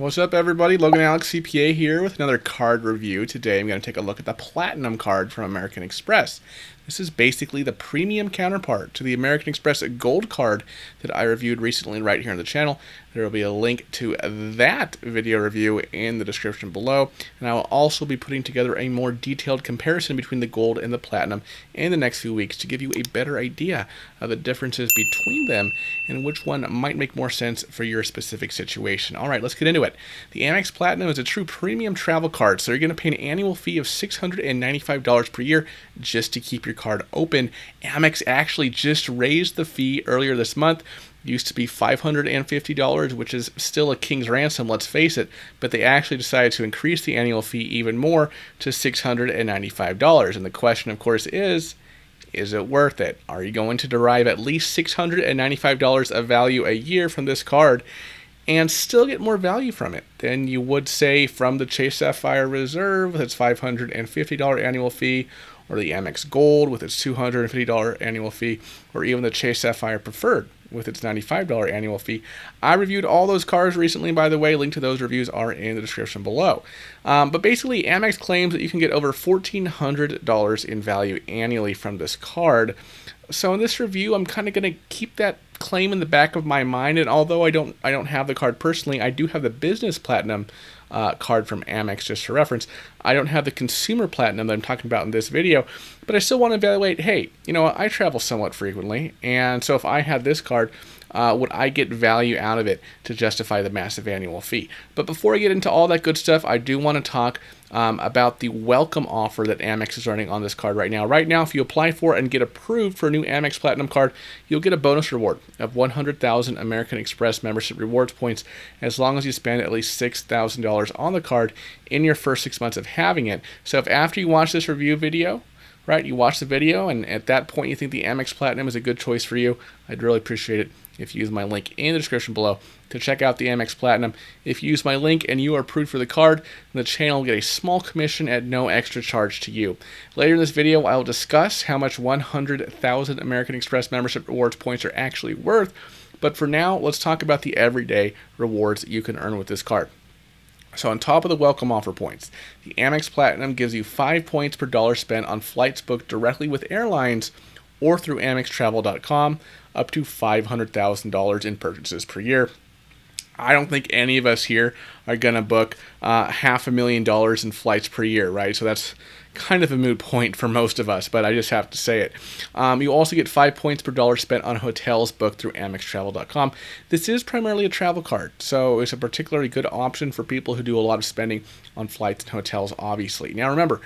What's up, everybody? Logan Alex CPA here with another card review. Today I'm going to take a look at the Platinum card from American Express. This is basically the premium counterpart to the American Express Gold card that I reviewed recently right here on the channel. There will be a link to that video review in the description below, and I will also be putting together a more detailed comparison between the Gold and the Platinum in the next few weeks to give you a better idea of the differences between them and which one might make more sense for your specific situation. All right, let's get into it. The Amex Platinum is a true premium travel card, so you're going to pay an annual fee of $695 per year just to keep your card open. Amex actually just raised the fee earlier this month. It used to be $550, which is still a king's ransom, let's face it, but they actually decided to increase the annual fee even more to $695. And the question, of course, is it worth it? Are you going to derive at least $695 of value a year from this card and still get more value from it than you would, say, from the Chase Sapphire Reserve with its $550 annual fee, or the Amex Gold with its $250 annual fee, or even the Chase Sapphire Preferred with its $95 annual fee? I reviewed all those cards recently, by the way. Link to those reviews are in the description below. But basically, Amex claims that you can get over $1,400 in value annually from this card. So in this review, I'm kind of going to keep that claim in the back of my mind. And although I don't have the card personally, I do have the Business Platinum card from Amex, just for reference. I don't have the Consumer Platinum that I'm talking about in this video, but I still want to evaluate, hey, you know, I travel somewhat frequently, and so if I had this card, would I get value out of it to justify the massive annual fee? But before I get into all that good stuff, I do want to talk about the welcome offer that Amex is running on this card right now. Right now, if you apply for and get approved for a new Amex Platinum card, you'll get a bonus reward of 100,000 American Express membership rewards points as long as you spend at least $6,000 on the card in your first 6 months of having it. So if after you watch this review video, right, you watch the video and at that point you think the Amex Platinum is a good choice for you, I'd really appreciate it if you use my link in the description below to check out the Amex Platinum. If you use my link and you are approved for the card, then the channel will get a small commission at no extra charge to you. Later in this video, I will discuss how much 100,000 American Express membership rewards points are actually worth, but for now, let's talk about the everyday rewards that you can earn with this card. So on top of the welcome offer points, the Amex Platinum gives you 5 points per dollar spent on flights booked directly with airlines or through AmexTravel.com, up to $500,000 in purchases per year. I don't think any of us here are going to book $500,000 in flights per year, right? So that's kind of a moot point for most of us, but I just have to say it. You also get 5 points per dollar spent on hotels booked through AmexTravel.com. This is primarily a travel card, so it's a particularly good option for people who do a lot of spending on flights and hotels, obviously. Now remember,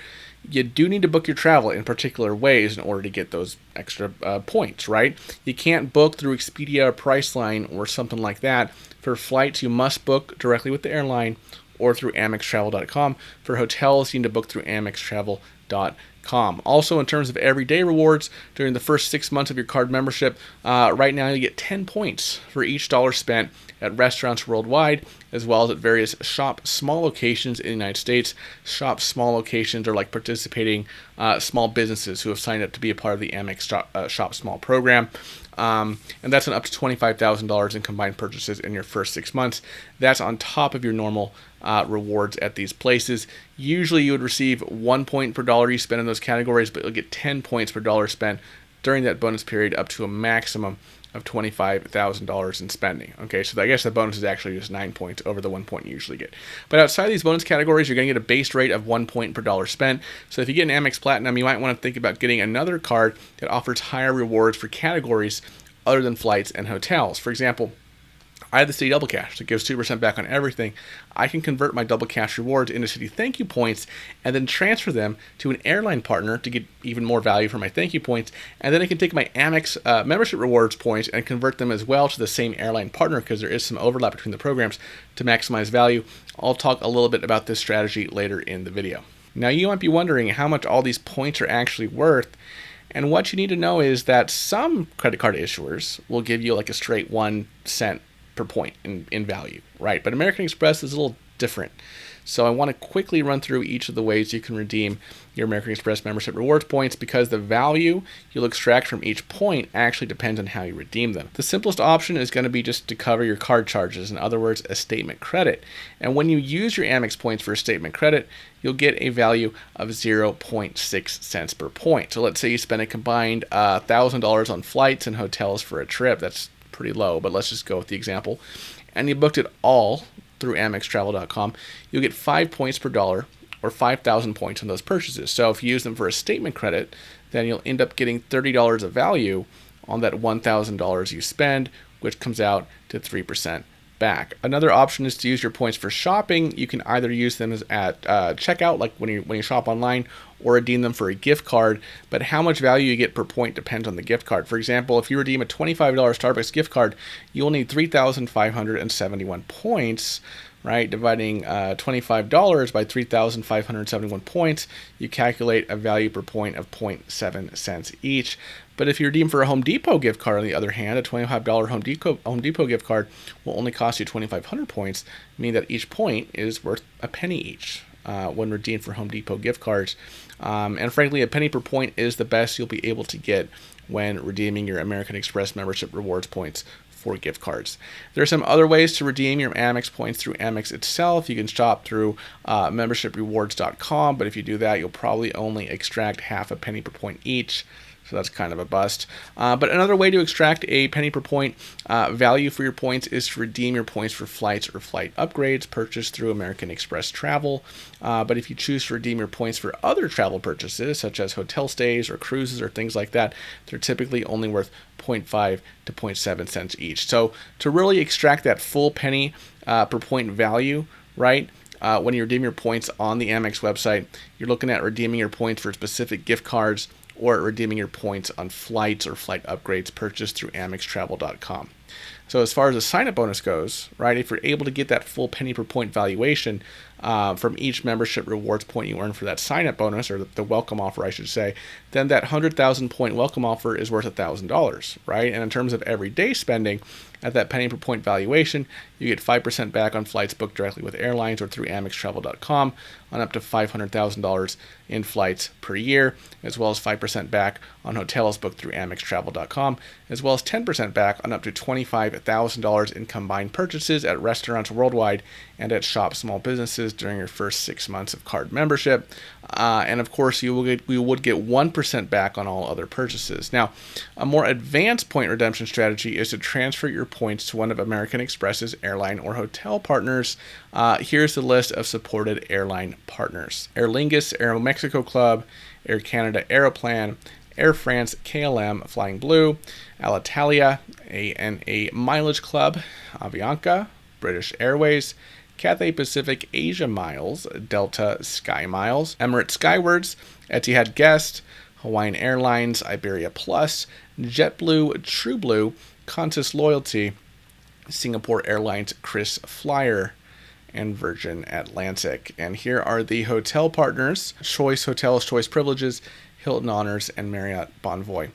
you do need to book your travel in particular ways in order to get those extra points, right? You can't book through Expedia or Priceline or something like that. For flights, you must book directly with the airline or through AmexTravel.com. For hotels, you need to book through AmexTravel.com. Also, in terms of everyday rewards, during the first 6 months of your card membership, right now you get 10 points for each dollar spent at restaurants worldwide, as well as at various Shop Small locations in the United States. Shop Small locations are like participating small businesses who have signed up to be a part of the Amex Shop Small program. And that's an up to $25,000 in combined purchases in your first 6 months. That's on top of your normal rewards at these places. Usually you would receive 1 point per dollar you spend in those categories, but you'll get 10 points per dollar spent during that bonus period, up to a maximum of $25,000 in spending. Okay, so I guess the bonus is actually just 9 points over the 1 point you usually get. But outside of these bonus categories, you're going to get a base rate of 1 point per dollar spent. So if you get an Amex Platinum, you might want to think about getting another card that offers higher rewards for categories other than flights and hotels. For example, I have the Citi Double Cash that gives 2% back on everything. I can convert my Double Cash rewards into Citi Thank You points and then transfer them to an airline partner to get even more value for my Thank You points. And then I can take my Amex membership rewards points and convert them as well to the same airline partner, because there is some overlap between the programs, to maximize value. I'll talk a little bit about this strategy later in the video. Now you might be wondering how much all these points are actually worth. And what you need to know is that some credit card issuers will give you like a straight 1 cent per point in value, right? But American Express is a little different. So I want to quickly run through each of the ways you can redeem your American Express membership rewards points, because the value you'll extract from each point actually depends on how you redeem them. The simplest option is going to be just to cover your card charges, in other words, a statement credit. And when you use your Amex points for a statement credit, you'll get a value of 0.6 cents per point. So let's say you spend a combined $1,000 on flights and hotels for a trip. That's pretty low, but let's just go with the example. And you booked it all through AmexTravel.com, you'll get 5 points per dollar, or 5,000 points on those purchases. So if you use them for a statement credit, then you'll end up getting $30 of value on that $1,000 you spend, which comes out to 3% back. Another option is to use your points for shopping. You can either use them as at checkout, like when you shop online, or redeem them for a gift card. But how much value you get per point depends on the gift card. For example, if you redeem a $25 Starbucks gift card, you'll need 3,571 points, right? Dividing $25 by 3,571 points, you calculate a value per point of 0.7 cents each. But if you redeem for a Home Depot gift card, on the other hand, a $25 Home Depot gift card will only cost you 2,500 points, meaning that each point is worth a penny each when redeemed for Home Depot gift cards. And frankly, a penny per point is the best you'll be able to get when redeeming your American Express membership rewards points for gift cards. There are some other ways to redeem your Amex points through Amex itself. You can shop through membershiprewards.com, but if you do that, you'll probably only extract half a penny per point each. So that's kind of a bust. But another way to extract a penny per point value for your points is to redeem your points for flights or flight upgrades purchased through American Express Travel. But if you choose to redeem your points for other travel purchases, such as hotel stays or cruises or things like that, they're typically only worth 0.5 to 0.7 cents each. So to really extract that full penny per point value, right? When you redeem your points on the Amex website, you're looking at redeeming your points for specific gift cards, or redeeming your points on flights or flight upgrades purchased through AmexTravel.com. So as far as the sign-up bonus goes, right, if you're able to get that full penny per point valuation from each membership rewards point you earn for that sign-up bonus, or the welcome offer, I should say, then that 100,000 point welcome offer is worth $1,000, right? And in terms of everyday spending, at that penny per point valuation, you get 5% back on flights booked directly with airlines or through AmexTravel.com on up to $500,000 in flights per year, as well as 5% back on hotels booked through AmexTravel.com, as well as 10% back on up to $25,000 in combined purchases at restaurants worldwide and at shop small businesses during your first 6 months of card membership. And of course, you would get 1% back on all other purchases. Now, a more advanced point redemption strategy is to transfer your points to one of American Express's airline or hotel partners. Here's the list of supported airline partners: Aer Lingus, Aeromexico Club, Air Canada Aeroplan, Air France KLM Flying Blue, Alitalia, ANA Mileage Club, Avianca, British Airways, Cathay Pacific Asia Miles, Delta Sky Miles, Emirates Skywards, Etihad Guest, Hawaiian Airlines, Iberia Plus, JetBlue, TrueBlue, Qantas Loyalty, Singapore Airlines Kris Flyer, and Virgin Atlantic. And here are the hotel partners: Choice Hotels, Choice Privileges, Hilton Honors, and Marriott Bonvoy.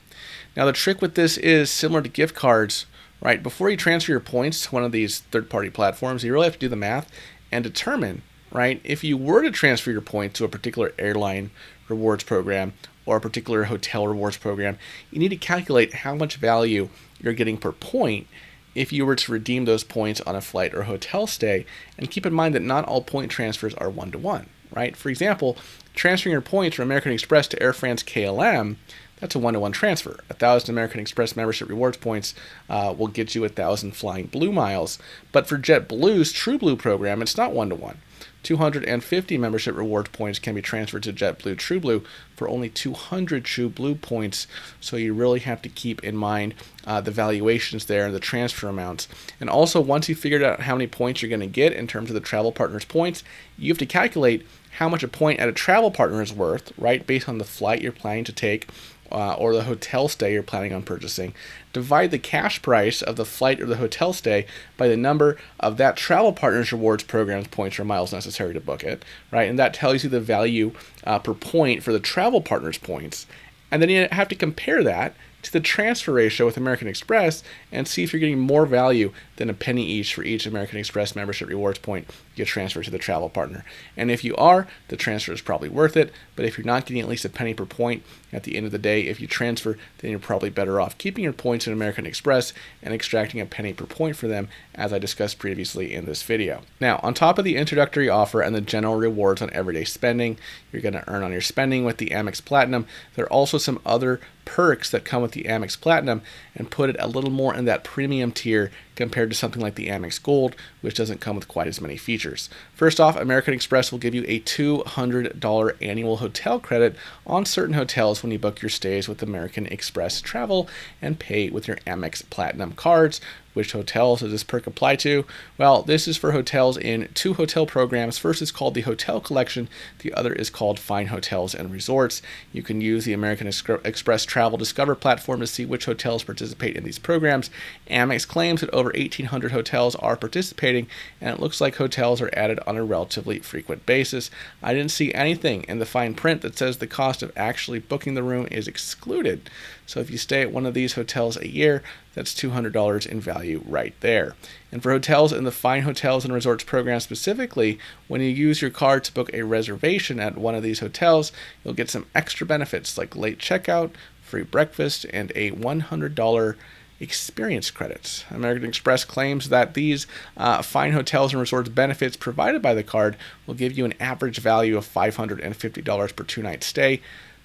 Now the trick with this is similar to gift cards, right? Before you transfer your points to one of these third-party platforms, you really have to do the math and determine, right, if you were to transfer your points to a particular airline rewards program or a particular hotel rewards program, you need to calculate how much value you're getting per point if you were to redeem those points on a flight or hotel stay. And keep in mind that not all point transfers are one-to-one, right? For example, transferring your points from American Express to Air France KLM, that's a one-to-one transfer. 1,000 American Express membership rewards points will get you 1,000 Flying Blue miles. But for JetBlue's TrueBlue program, it's not one-to-one. 250 membership rewards points can be transferred to JetBlue TrueBlue for only 200 TrueBlue points. So you really have to keep in mind the valuations there and the transfer amounts. And also, once you've figured out how many points you're going to get in terms of the travel partner's points, you have to calculate how much a point at a travel partner is worth, right, based on the flight you're planning to take or the hotel stay you're planning on purchasing. Divide the cash price of the flight or the hotel stay by the number of that travel partner's rewards program's points or miles necessary to book it, right? And that tells you the value per point for the travel partner's points. And then you have to compare that to the transfer ratio with American Express and see if you're getting more value than a penny each for each American Express membership rewards point you transfer to the travel partner. And if you are, the transfer is probably worth it. But if you're not getting at least a penny per point at the end of the day, if you transfer, then you're probably better off keeping your points in American Express and extracting a penny per point for them, as I discussed previously in this video. Now, on top of the introductory offer and the general rewards on everyday spending you're going to earn on your spending with the Amex Platinum, there are also some other perks that come with the Amex Platinum and put it a little more in that premium tier compared to something like the Amex Gold, which doesn't come with quite as many features. First off, American Express will give you a $200 annual hotel credit on certain hotels when you book your stays with American Express Travel and pay with your Amex Platinum cards. Which hotels does this perk apply to? Well, this is for hotels in two hotel programs. First is called the Hotel Collection. The other is called Fine Hotels and Resorts. You can use the American Express Travel Discover platform to see which hotels participate in these programs. Amex claims that over 1,800 hotels are participating, and it looks like hotels are added on a relatively frequent basis. I didn't see anything in the fine print that says the cost of actually booking the room is excluded. So if you stay at one of these hotels a year, that's $200 in value right there. And for hotels in the Fine Hotels and Resorts program specifically, when you use your card to book a reservation at one of these hotels, you'll get some extra benefits like late checkout, free breakfast, and a $100 experience credits. American Express claims that these Fine Hotels and Resorts benefits provided by the card will give you an average value of $550 per two-night stay.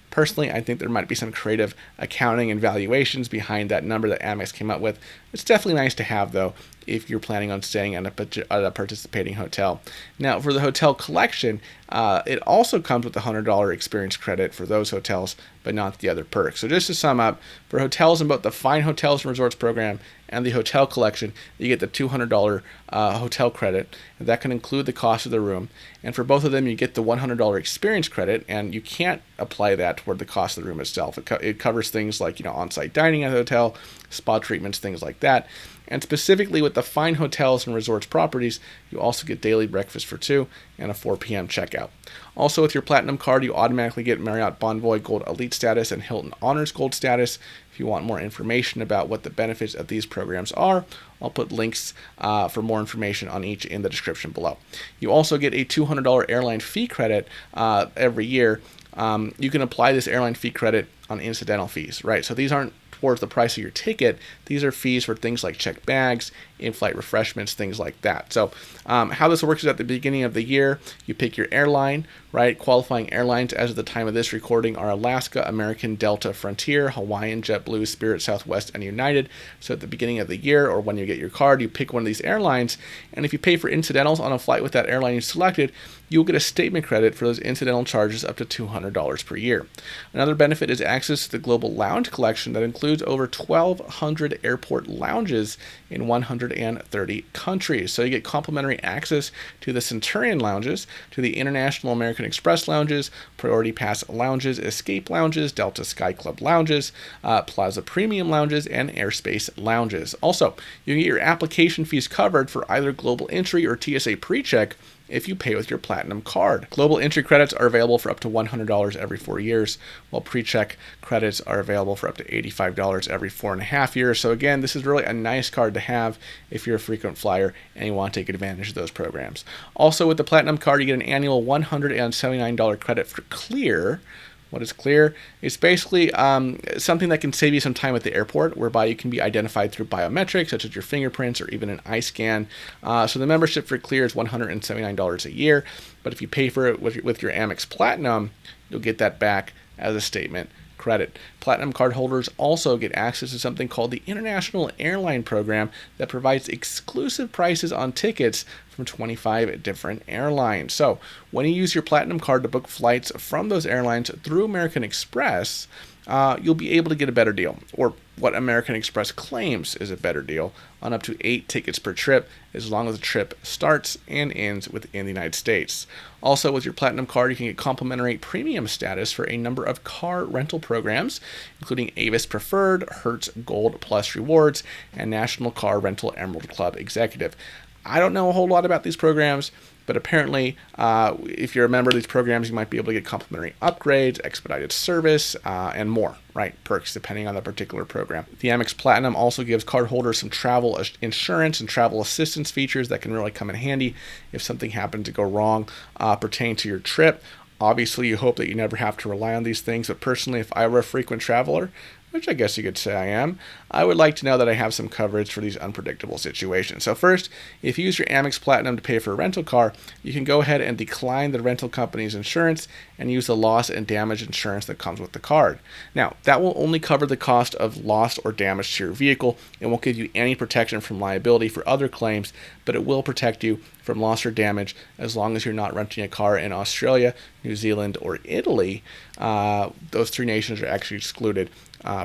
Personally, I think there might be some creative accounting and valuations behind that number that Amex came up with. It's definitely nice to have, though, if you're planning on staying at a participating hotel. Now, for the Hotel Collection, it also comes with a $100 experience credit for those hotels, but not the other perks. So just to sum up, for hotels in both the Fine Hotels and Resorts program and the Hotel Collection, you get the $200 hotel credit. That can include the cost of the room. And for both of them, you get the $100 experience credit, and you can't apply that toward the cost of the room itself. It covers things like on-site dining at the hotel, spa treatments, things like that. And specifically with the Fine Hotels and Resorts properties, you also get daily breakfast for two and a 4 p.m. checkout. Also, with your Platinum card, you automatically get Marriott Bonvoy Gold Elite status and Hilton Honors Gold status. If you want more information about what the benefits of these programs are, I'll put links for more information on each in the description below. You also get a $200 airline fee credit every year. You can apply this airline fee credit on incidental fees, right? So these aren't towards the price of your ticket. These are fees for things like checked bags, in-flight refreshments, things like that. So how this works is at the beginning of the year, you pick your airline, right? Qualifying airlines as of the time of this recording are Alaska, American, Delta, Frontier, Hawaiian, JetBlue, Spirit, Southwest, and United. So at the beginning of the year, or when you get your card, you pick one of these airlines, and if you pay for incidentals on a flight with that airline you selected, you'll get a statement credit for those incidental charges up to $200 per year. Another benefit is access to the Global Lounge Collection that includes over 1,200 airport lounges in 130 countries. So you get complimentary access to the Centurion lounges, to the International American Express lounges, Priority Pass lounges, Escape lounges, Delta Sky Club lounges, Plaza Premium lounges, and Airspace lounges. Also, you can get your application fees covered for either Global Entry or TSA PreCheck if you pay with your Platinum card. Global Entry credits are available for up to $100 every 4 years, while PreCheck credits are available for up to $85 every 4.5 years. So again, this is really a nice card to have if you're a frequent flyer and you want to take advantage of those programs. Also, with the Platinum card, you get an annual $179 credit for Clear. What is Clear? It's basically something that can save you some time at the airport, whereby you can be identified through biometrics, such as your fingerprints or even an eye scan. So the membership for Clear is $179 a year, but if you pay for it with your Amex Platinum, you'll get that back as a statement credit. Platinum card holders also get access to something called the International Airline Program that provides exclusive prices on tickets from 25 different airlines. So when you use your Platinum card to book flights from those airlines through American Express, you'll be able to get a better deal, or what American Express claims is a better deal, on up to 8 tickets per trip, as long as the trip starts and ends within the United States. Also, with your Platinum card, you can get complimentary premium status for a number of car rental programs, including Avis Preferred, Hertz Gold Plus Rewards, and National Car Rental Emerald Club Executive. I don't know a whole lot about these programs, but apparently if you're a member of these programs, you might be able to get complimentary upgrades, expedited service, and more, right? Perks depending on the particular program. The Amex Platinum also gives cardholders some travel insurance and travel assistance features that can really come in handy if something happens to go wrong pertaining to your trip. Obviously, you hope that you never have to rely on these things, but personally, if I were a frequent traveler, which I guess you could say I am, I would like to know that I have some coverage for these unpredictable situations. So first, if you use your Amex Platinum to pay for a rental car, you can go ahead and decline the rental company's insurance and use the loss and damage insurance that comes with the card. Now, that will only cover the cost of loss or damage to your vehicle. It won't give you any protection from liability for other claims, but it will protect you from loss or damage as long as you're not renting a car in Australia, New Zealand, or Italy. Those three nations are actually excluded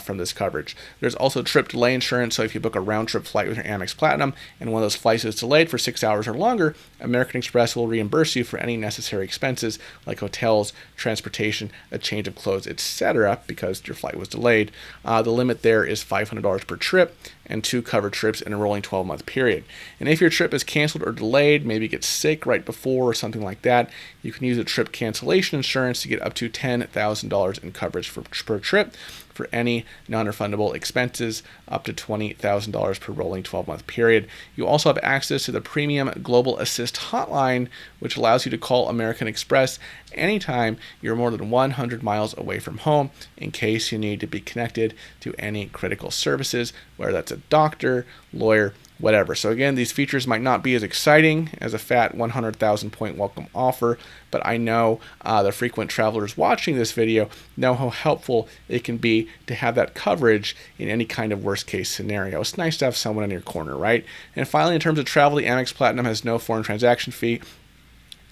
from this coverage. There's also trip delay insurance, so if you book a round-trip flight with your Amex Platinum and one of those flights is delayed for 6 hours or longer, American Express will reimburse you for any necessary expenses like hotels, transportation, a change of clothes, etc., because your flight was delayed. The limit there is $500 per trip and 2 covered trips in a rolling 12-month period. And if your trip is canceled or delayed, maybe get sick right before or something like that, you can use a trip cancellation insurance to get up to $10,000 in coverage per trip for any non-refundable expenses, up to $20,000 per rolling 12-month period. You also have access to the Premium Global Assist hotline, which allows you to call American Express anytime you're more than 100 miles away from home in case you need to be connected to any critical services, whether that's a doctor, lawyer, whatever. So again, these features might not be as exciting as a fat 100,000 point welcome offer, but I know the frequent travelers watching this video know how helpful it can be to have that coverage in any kind of worst case scenario. It's nice to have someone in your corner, right? And finally, in terms of travel, the Amex Platinum has no foreign transaction fee.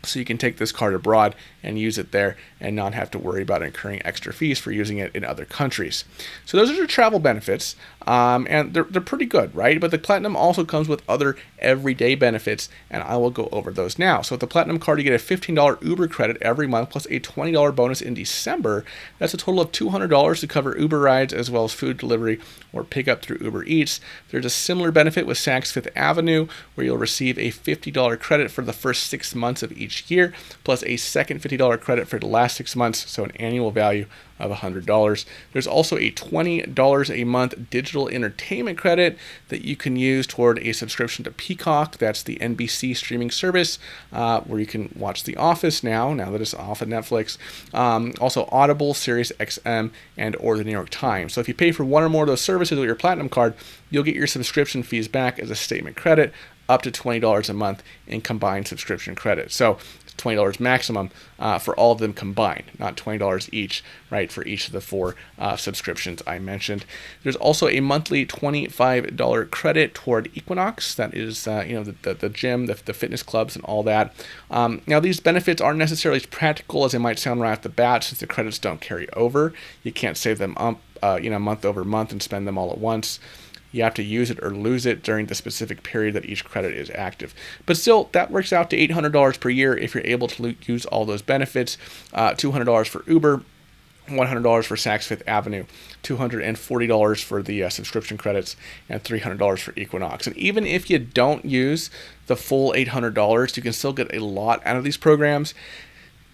So you can take this card abroad and use it there and not have to worry about incurring extra fees for using it in other countries. So those are your travel benefits, and they're pretty good, right? But the Platinum also comes with other everyday benefits, and I will go over those now. So with the Platinum card, you get a $15 Uber credit every month plus a $20 bonus in December. That's a total of $200 to cover Uber rides as well as food delivery or pickup through Uber Eats. There's a similar benefit with Saks Fifth Avenue, where you'll receive a $50 credit for the first 6 months of each year, plus a second $50 credit for the last 6 months, so an annual value of $100. There's also a $20 a month digital entertainment credit that you can use toward a subscription to Peacock. That's the NBC streaming service where you can watch The Office now that it's off of Netflix. Also Audible, Sirius XM, and or the New York Times. So if you pay for one or more of those services with your Platinum card, you'll get your subscription fees back as a statement credit, up to $20 a month in combined subscription credit. So it's $20 maximum for all of them combined, not $20 each, right, for each of the 4 subscriptions I mentioned. There's also a monthly $25 credit toward Equinox. That is, the gym, the fitness clubs, and all that. Now, these benefits aren't necessarily as practical as they might sound right off the bat, since the credits don't carry over. You can't save them up, month over month and spend them all at once. You have to use it or lose it during the specific period that each credit is active. But still, that works out to $800 per year if you're able to use all those benefits. $200 for Uber, $100 for Saks Fifth Avenue, $240 for the subscription credits, and $300 for Equinox. And even if you don't use the full $800, you can still get a lot out of these programs.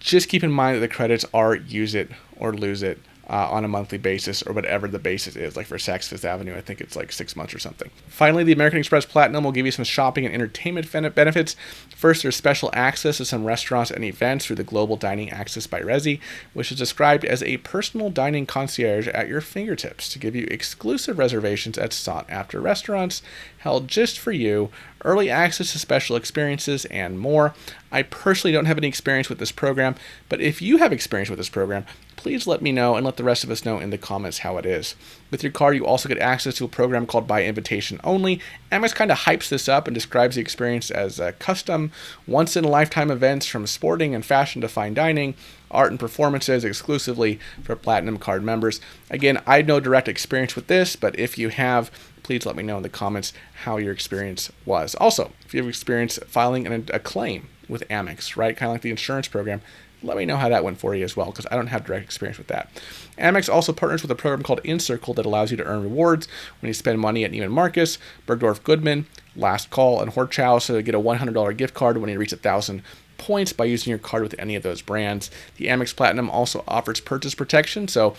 Just keep in mind that the credits are use it or lose it on a monthly basis, or whatever the basis is. Like for Saks Fifth Avenue, I think it's like 6 months or something. Finally, the American Express Platinum will give you some shopping and entertainment benefits. First, there's special access to some restaurants and events through the Global Dining Access by Resy, which is described as a personal dining concierge at your fingertips to give you exclusive reservations at sought-after restaurants held just for you, early access to special experiences, and more. I personally don't have any experience with this program, but if you have experience with this program, please let me know and let the rest of us know in the comments how it is. With your card, you also get access to a program called By Invitation Only. Amex kind of hypes this up and describes the experience as custom, once-in-a-lifetime events from sporting and fashion to fine dining, art and performances exclusively for Platinum card members. Again, I have no direct experience with this, but if you have, please let me know in the comments how your experience was. Also, if you have experience filing a claim with Amex, right, kind of like the insurance program, let me know how that went for you as well, because I don't have direct experience with that. Amex also partners with a program called InCircle that allows you to earn rewards when you spend money at Neiman Marcus, Bergdorf Goodman, Last Call, and Horchow, so you get a $100 gift card when you reach 1,000 points by using your card with any of those brands. The Amex Platinum also offers purchase protection. So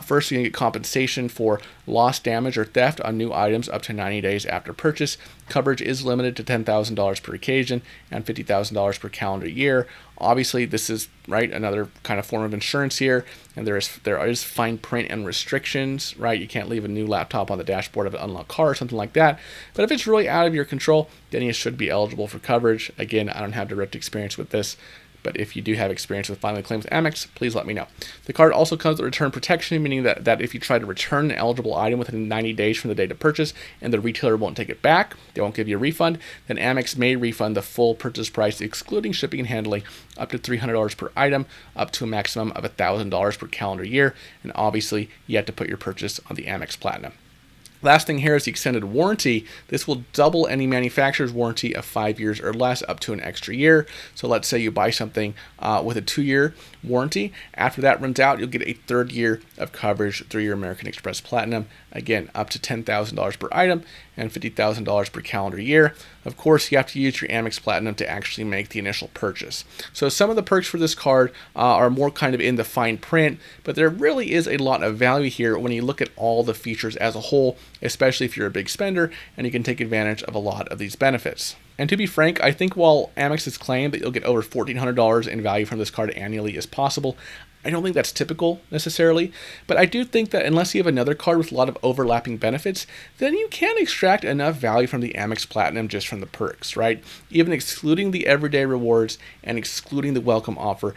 first, you can get compensation for loss, damage, or theft on new items up to 90 days after purchase. Coverage is limited to $10,000 per occasion and $50,000 per calendar year. Obviously, this is another kind of form of insurance here, and there is fine print and restrictions. You can't leave a new laptop on the dashboard of an unlocked car or something like that. But if it's really out of your control, then you should be eligible for coverage. Again, I don't have direct experience with this, but if you do have experience with filing claims with Amex, please let me know. The card also comes with return protection, meaning that if you try to return an eligible item within 90 days from the date of purchase and the retailer won't take it back, they won't give you a refund, then Amex may refund the full purchase price, excluding shipping and handling, up to $300 per item, up to a maximum of $1,000 per calendar year. And obviously, you have to put your purchase on the Amex Platinum. Last thing here is the extended warranty. This will double any manufacturer's warranty of 5 years or less up to an extra year. So let's say you buy something with a 2-year warranty. After that runs out, you'll get a 3rd year of coverage through your American Express Platinum. Again, up to $10,000 per item and $50,000 per calendar year. Of course, you have to use your Amex Platinum to actually make the initial purchase. So some of the perks for this card are more kind of in the fine print, but there really is a lot of value here when you look at all the features as a whole, especially if you're a big spender and you can take advantage of a lot of these benefits. And to be frank, I think while Amex has claimed that you'll get over $1,400 in value from this card annually is possible, I don't think that's typical necessarily, but I do think that unless you have another card with a lot of overlapping benefits, then you can extract enough value from the Amex Platinum just from the perks, right? Even excluding the everyday rewards and excluding the welcome offer,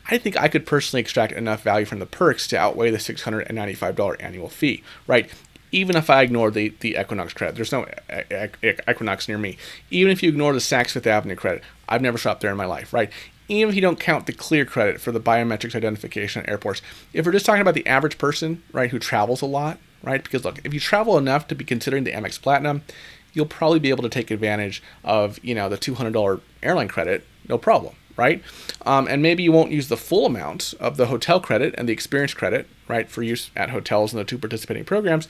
I think I could personally extract enough value from the perks to outweigh the $695 annual fee, right? Even if I ignore the Equinox credit, there's no Equinox near me. Even if you ignore the Saks Fifth Avenue credit, I've never shopped there in my life, right? Even if you don't count the Clear credit for the biometrics identification at airports, if we're just talking about the average person, right, who travels a lot, right? Because look, if you travel enough to be considering the Amex Platinum, you'll probably be able to take advantage of, the $200 airline credit, no problem, right? And maybe you won't use the full amount of the hotel credit and the experience credit, right, for use at hotels in the 2 participating programs.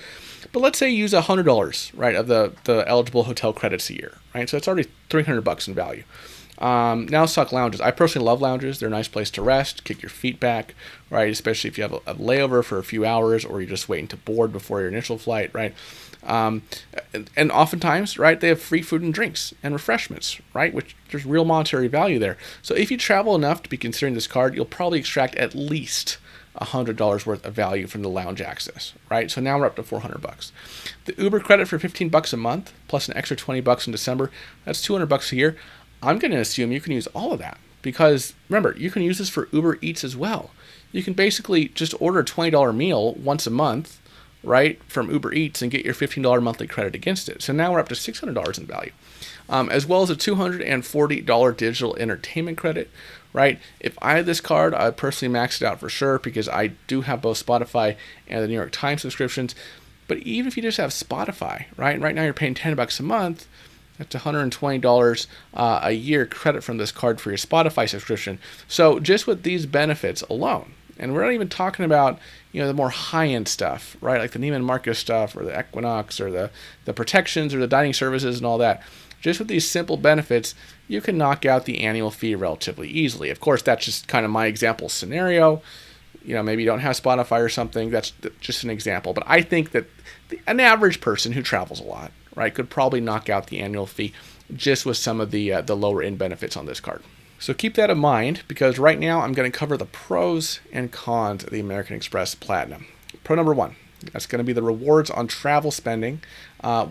But let's say you use $100, right, of the eligible hotel credits a year, right? So it's already $300 in value. Now let's talk lounges. I personally love lounges. They're a nice place to rest, kick your feet back, right? Especially if you have a layover for a few hours or you're just waiting to board before your initial flight, right? And oftentimes, right, they have free food and drinks and refreshments, right? Which there's real monetary value there. So if you travel enough to be considering this card, you'll probably extract at least $100 worth of value from the lounge access, right? So now we're up to $400. The Uber credit for $15 a month plus an extra $20 in December, that's $200 a year. I'm going to assume you can use all of that because remember, you can use this for Uber Eats as well. You can basically just order a $20 meal once a month, right, from Uber Eats and get your $15 monthly credit against it. So now we're up to $600 in value, as well as a $240 digital entertainment credit, right? If I had this card, I'd personally max it out for sure because I do have both Spotify and the New York Times subscriptions. But even if you just have Spotify, right now you're paying $10 a month. That's $120 a year credit from this card for your Spotify subscription. So just with these benefits alone, and we're not even talking about the more high-end stuff, right? Like the Neiman Marcus stuff or the Equinox or the protections or the dining services and all that. Just with these simple benefits, you can knock out the annual fee relatively easily. Of course, that's just kind of my example scenario. Maybe you don't have Spotify or something. That's just an example. But I think that an average person who travels a lot, right, could probably knock out the annual fee just with some of the lower end benefits on this card. So keep that in mind because right now I'm going to cover the pros and cons of the American Express Platinum. Pro number 1, that's going to be the rewards on travel spending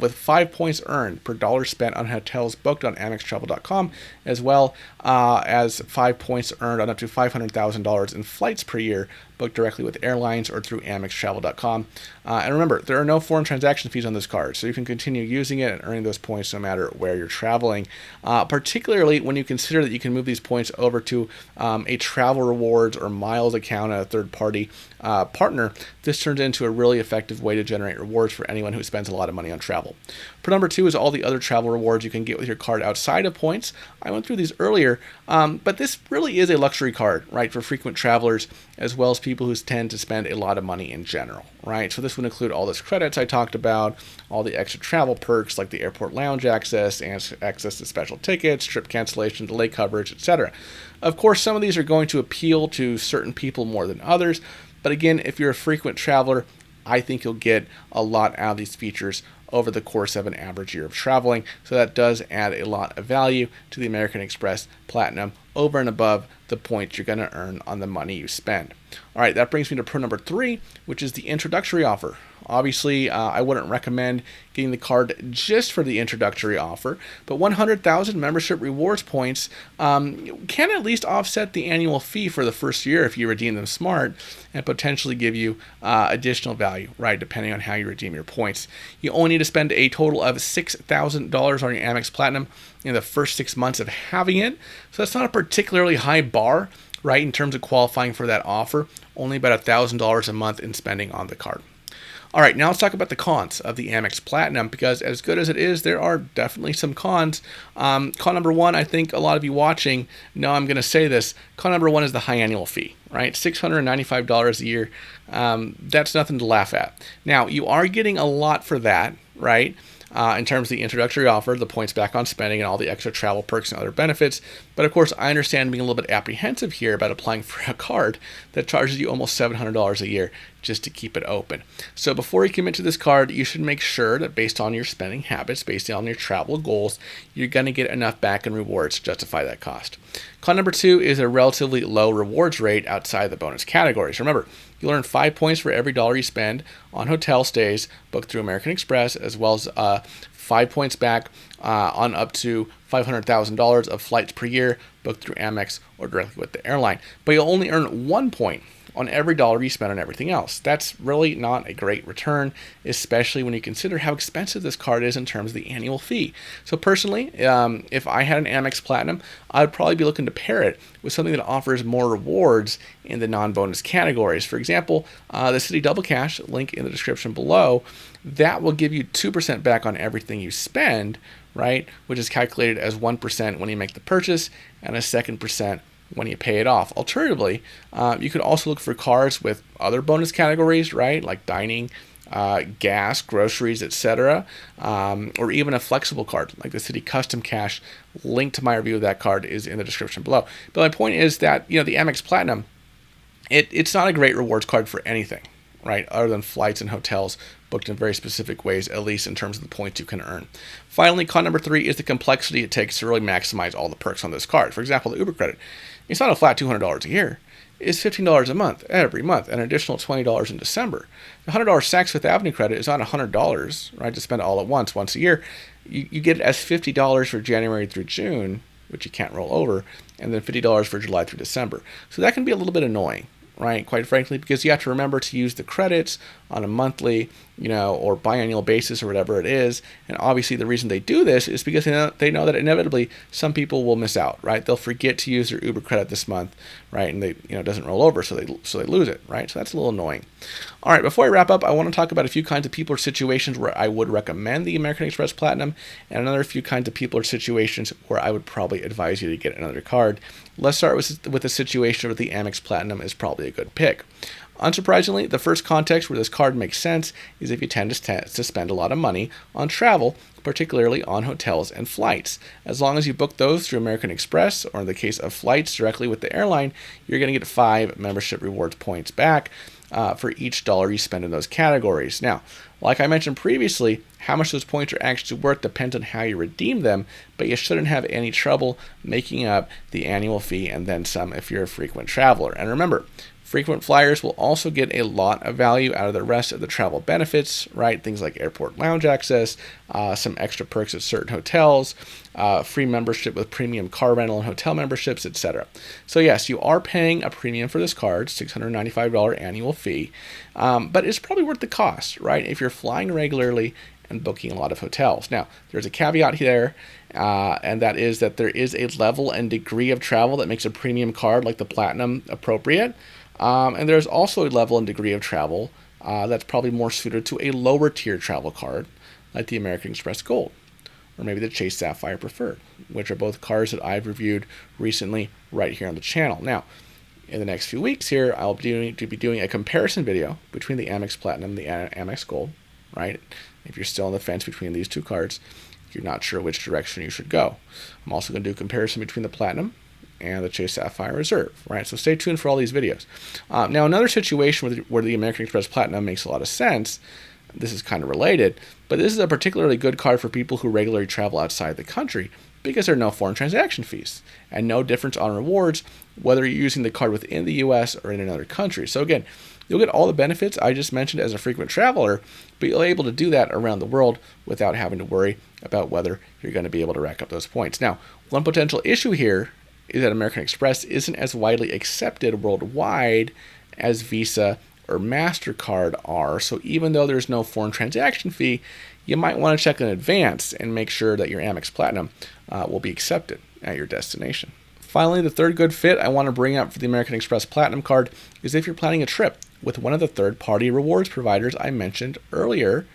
with 5 points earned per dollar spent on hotels booked on AmexTravel.com, as well as 5 points earned on up to $500,000 in flights per year booked directly with airlines or through AmexTravel.com. And remember, there are no foreign transaction fees on this card, so you can continue using it and earning those points no matter where you're traveling, particularly when you consider that you can move these points over to a travel rewards or miles account at a third-party partner. This turns into a really effective way to generate rewards for anyone who spends a lot of money on on travel. Per number 2 is all the other travel rewards you can get with your card outside of points. I went through these earlier, but this really is a luxury card, right, for frequent travelers as well as people who tend to spend a lot of money in general, right? So this would include all those credits I talked about, all the extra travel perks like the airport lounge access, and access to special tickets, trip cancellation, delay coverage, etc. Of course, some of these are going to appeal to certain people more than others, but again, if you're a frequent traveler, I think you'll get a lot out of these features over the course of an average year of traveling. So that does add a lot of value to the American Express Platinum over and above the points you're going to earn on the money you spend. All right, that brings me to pro number 3, which is the introductory offer. Obviously, I wouldn't recommend getting the card just for the introductory offer, but 100,000 membership rewards points can at least offset the annual fee for the first year if you redeem them smart, and potentially give you additional value, right, depending on how you redeem your points. You only need to spend a total of $6,000 on your Amex Platinum in the first 6 months of having it, so that's not a particularly high bar, right, in terms of qualifying for that offer, only about $1,000 a month in spending on the card. All right, now let's talk about the cons of the Amex Platinum, because as good as it is, there are definitely some cons. Con number 1, I think a lot of you watching know I'm going to say this. Con number 1 is the high annual fee, right? $695 a year. That's nothing to laugh at. Now, you are getting a lot for that, right? In terms of the introductory offer, the points back on spending, and all the extra travel perks and other benefits. But of course, I understand being a little bit apprehensive here about applying for a card that charges you almost $700 a year just to keep it open. So before you commit to this card, you should make sure that based on your spending habits, based on your travel goals, you're going to get enough back in rewards to justify that cost. Con number 2 is a relatively low rewards rate outside the bonus categories. Remember, you'll earn 5 points for every dollar you spend on hotel stays booked through American Express, as well as 5 points back on up to $500,000 of flights per year booked through Amex or directly with the airline. But you'll only earn 1 point on every dollar you spend on everything else. That's really not a great return, especially when you consider how expensive this card is in terms of the annual fee. So personally, if I had an Amex Platinum, I'd probably be looking to pair it with something that offers more rewards in the non-bonus categories. For example, the City Double Cash, link in the description below, that will give you 2% back on everything you spend, right? Which is calculated as 1% when you make the purchase and a 2% when you pay it off. Alternatively, you could also look for cards with other bonus categories, right, like dining, gas, groceries, etc., or even a flexible card like the City Custom Cash. Link to my review of that card is in the description below. But my point is that the Amex Platinum, it's not a great rewards card for anything, right, other than flights and hotels booked in very specific ways, at least in terms of the points you can earn. Finally, con number 3 is the complexity it takes to really maximize all the perks on this card. For example, the Uber credit. It's not a flat $200 a year. It's $15 a month, every month, and an additional $20 in December. The $100 Saks Fifth Avenue credit is not $100, right, to spend all at once a year. You get it as $50 for January through June, which you can't roll over, and then $50 for July through December. So that can be a little bit annoying, right, quite frankly, because you have to remember to use the credits on a monthly, or biannual basis or whatever it is. And obviously the reason they do this is because they know that inevitably some people will miss out, right? They'll forget to use their Uber credit this month, right? And it doesn't roll over, so they lose it, right? So that's a little annoying. All right, before I wrap up, I want to talk about a few kinds of people or situations where I would recommend the American Express Platinum, and another few kinds of people or situations where I would probably advise you to get another card. Let's start with a situation where the Amex Platinum is probably a good pick. Unsurprisingly, the first context where this card makes sense is if you tend to spend a lot of money on travel, particularly on hotels and flights. As long as you book those through American Express, or in the case of flights directly with the airline, you're going to get 5 membership rewards points back for each dollar you spend in those categories. Now, like I mentioned previously, how much those points are actually worth depends on how you redeem them, but you shouldn't have any trouble making up the annual fee and then some if you're a frequent traveler. And remember, frequent flyers will also get a lot of value out of the rest of the travel benefits, right? Things like airport lounge access, some extra perks at certain hotels, free membership with premium car rental and hotel memberships, etc. So yes, you are paying a premium for this card, $695 annual fee, but it's probably worth the cost, right? If you're flying regularly and booking a lot of hotels. Now, there's a caveat here, and that is that there is a level and degree of travel that makes a premium card like the Platinum appropriate. And there's also a level and degree of travel that's probably more suited to a lower tier travel card, like the American Express Gold, or maybe the Chase Sapphire Preferred, which are both cards that I've reviewed recently right here on the channel. Now, in the next few weeks here, I'll be doing a comparison video between the Amex Platinum and the Amex Gold, right? If you're still on the fence between these two cards, you're not sure which direction you should go. I'm also going to do a comparison between the Platinum and the Chase Sapphire Reserve, right? So stay tuned for all these videos. Now, another situation where the American Express Platinum makes a lot of sense, this is kind of related, but this is a particularly good card for people who regularly travel outside the country because there are no foreign transaction fees and no difference on rewards whether you're using the card within the US or in another country. So again, you'll get all the benefits I just mentioned as a frequent traveler, but you'll be able to do that around the world without having to worry about whether you're going to be able to rack up those points. Now, one potential issue here is that American Express isn't as widely accepted worldwide as Visa or MasterCard are. So even though there's no foreign transaction fee, you might want to check in advance and make sure that your Amex Platinum will be accepted at your destination. Finally, the third good fit I want to bring up for the American Express Platinum card is if you're planning a trip with one of the third-party rewards providers I mentioned earlier.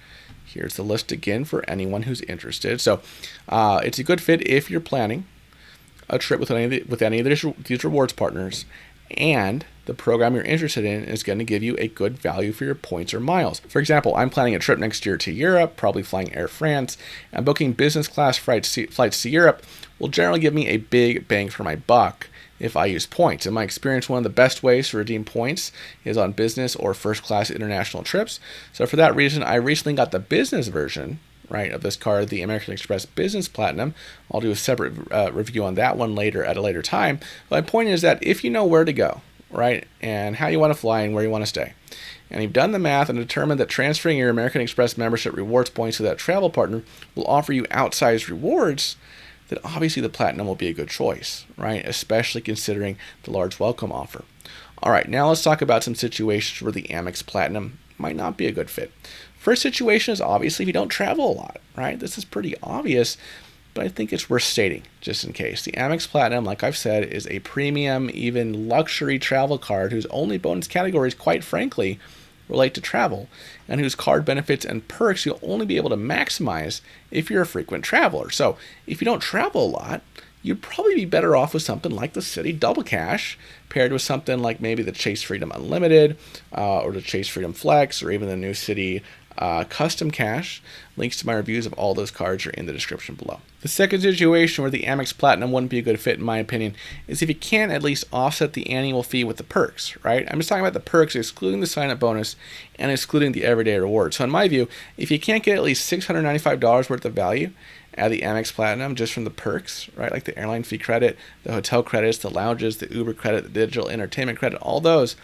Here's the list again for anyone who's interested. So it's a good fit if you're planning a trip with any of these rewards partners, and the program you're interested in is going to give you a good value for your points or miles. For example, I'm planning a trip next year to Europe, probably flying Air France, and booking business class flights to Europe will generally give me a big bang for my buck if I use points. In my experience, one of the best ways to redeem points is on business or first class international trips. So for that reason, I recently got the business version, right, of this card, the American Express Business Platinum. I'll do a separate review on that one later at a later time. But my point is that if you know where to go, right, and how you want to fly and where you want to stay, and you've done the math and determined that transferring your American Express membership rewards points to that travel partner will offer you outsized rewards, then obviously the Platinum will be a good choice, right, especially considering the large welcome offer. All right, now let's talk about some situations where the Amex Platinum might not be a good fit. First situation is obviously if you don't travel a lot, right? This is pretty obvious, but I think it's worth stating just in case. The Amex Platinum, like I've said, is a premium, even luxury travel card whose only bonus categories, quite frankly, relate to travel, and whose card benefits and perks you'll only be able to maximize if you're a frequent traveler. So if you don't travel a lot, you'd probably be better off with something like the Citi Double Cash, paired with something like maybe the Chase Freedom Unlimited, or the Chase Freedom Flex, or even the new Citi Custom Cash. Links to my reviews of all those cards are in the description below. The second situation where the Amex Platinum wouldn't be a good fit, in my opinion, is if you can't at least offset the annual fee with the perks, right? I'm just talking about the perks, excluding the sign-up bonus and excluding the everyday reward. So in my view, if you can't get at least $695 worth of value at the Amex Platinum just from the perks, right, like the airline fee credit, the hotel credits, the lounges, the Uber credit, the digital entertainment credit, all those,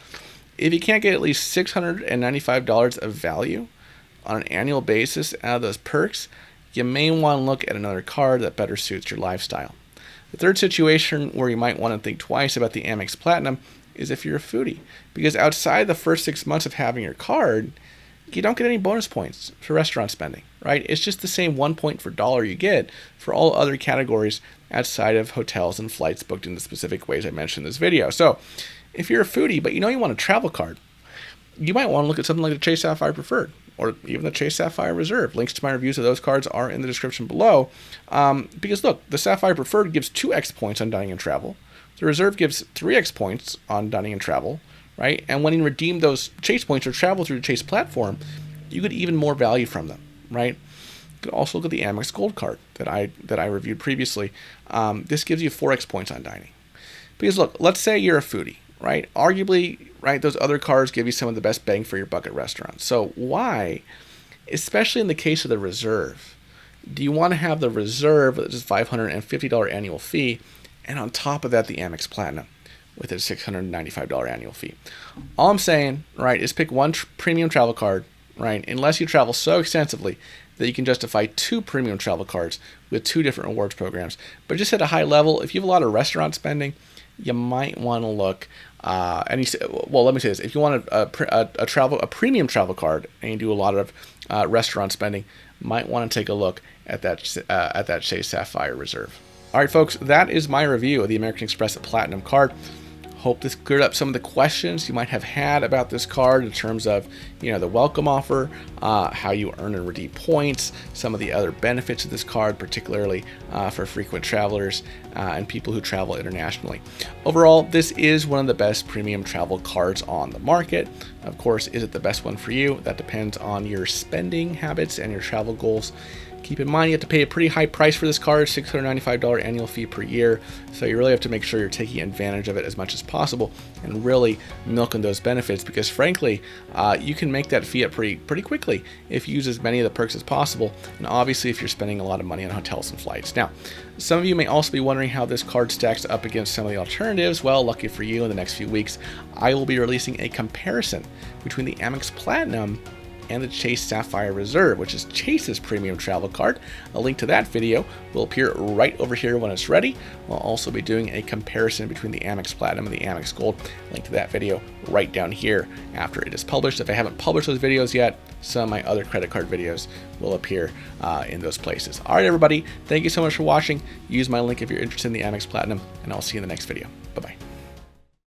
if you can't get at least $695 of value on an annual basis out of those perks, you may want to look at another card that better suits your lifestyle. The third situation where you might want to think twice about the Amex Platinum is if you're a foodie, because outside the first 6 months of having your card, you don't get any bonus points for restaurant spending, right? It's just the same 1 point for dollar you get for all other categories outside of hotels and flights booked in the specific ways I mentioned in this video. So if you're a foodie, but you know you want a travel card, you might want to look at something like the Chase Sapphire Preferred, or even the Chase Sapphire Reserve. Links to my reviews of those cards are in the description below. Because look, the Sapphire Preferred gives 2x points on dining and travel. The Reserve gives 3x points on dining and travel, right? And when you redeem those Chase points or travel through the Chase platform, you get even more value from them, right? You could also look at the Amex Gold card that I reviewed previously. This gives you 4x points on dining. Because look, let's say you're a foodie, right? Arguably, right, those other cards give you some of the best bang for your buck at restaurants. So why, especially in the case of the Reserve, do you want to have the Reserve with its $550 annual fee, and on top of that, the Amex Platinum with its $695 annual fee? All I'm saying, right, is pick one premium travel card, right, unless you travel so extensively that you can justify 2 premium travel cards with 2 different rewards programs. But just at a high level, if you have a lot of restaurant spending, you might want to look, let me say this: if you want a premium travel card and you do a lot of restaurant spending, might want to take a look at that Chase Sapphire Reserve. All right, folks, that is my review of the American Express Platinum card. Hope this cleared up some of the questions you might have had about this card in terms of, the welcome offer, how you earn and redeem points, some of the other benefits of this card, particularly for frequent travelers and people who travel internationally. Overall, this is one of the best premium travel cards on the market. Of course, is it the best one for you? That depends on your spending habits and your travel goals. Keep in mind you have to pay a pretty high price for this card, $695 annual fee per year. So you really have to make sure you're taking advantage of it as much as possible and really milking those benefits, because frankly, you can make that fee up pretty quickly if you use as many of the perks as possible. And obviously if you're spending a lot of money on hotels and flights. Now, some of you may also be wondering how this card stacks up against some of the alternatives. Well, lucky for you, in the next few weeks, I will be releasing a comparison between the Amex Platinum and the Chase Sapphire Reserve, which is Chase's premium travel card. A link to that video will appear right over here when it's ready. We'll also be doing a comparison between the Amex Platinum and the Amex Gold. Link to that video right down here after it is published. If I haven't published those videos yet, some of my other credit card videos will appear in those places. All right, everybody, thank you so much for watching. Use my link if you're interested in the Amex Platinum, and I'll see you in the next video. Bye-bye.